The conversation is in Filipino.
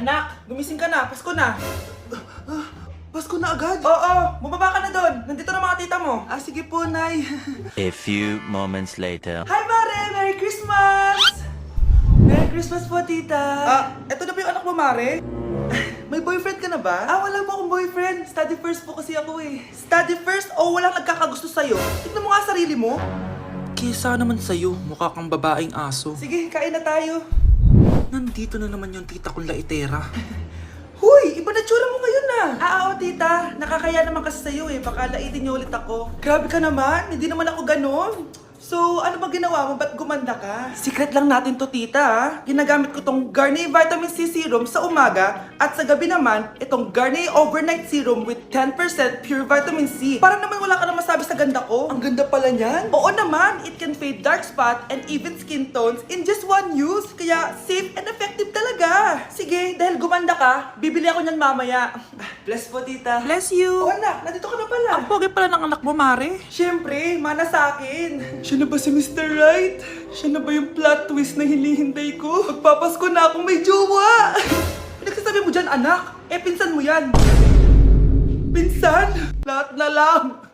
Anak, gumising ka na. Pasko na. Pasko na agad? Oo, bumaba ka na doon. Nandito na mga tita mo. Sige po, Nay. A few moments later. Hi, Mare! Merry Christmas! Merry Christmas po, tita. Eto na ba yung anak mo, Mare? May boyfriend ka na ba? Wala po akong boyfriend. Study first po kasi ako eh. Study first o walang nagkakagusto sa'yo? Tignan mo nga sarili mo. Kesa naman sa'yo, mukha kang babaeng aso. Sige, kain na tayo. Nandito na naman yung tita kong laitera. Huy, iba na tsura mo ngayon na. Oo, tita. Nakakaya naman kasi sa'yo eh. Baka laitin niyo ulit ako. Grabe ka naman. Hindi naman ako ganon. So, ano ba ginawa mo? Ba't gumanda ka? Secret lang natin to, tita. Ginagamit ko tong Garnier Vitamin C Serum sa umaga at sa gabi naman, itong Garnier Overnight Serum with 10% pure vitamin C. Para naman wala ka na masabi sa ganda ko. Ang ganda pala niyan. Oo naman, it can fade dark spot and even skin tones in just one use. Kaya safe and effective talaga. Sige, dahil gumanda ka, bibili ako niyan mamaya. Bless po, tita. Bless you. Oh anak, nandito ka na pala. Ang pogi pala ng anak mo, Mare. Siyempre, mana sa akin. Siya na ba si Mr. Right? Siya na ba yung plot twist na hinihintay ko? Magpapasko na akong may jowa. Pinagsasabi mo dyan, anak. Pinsan mo yan. Pinsan? Lahat na lang.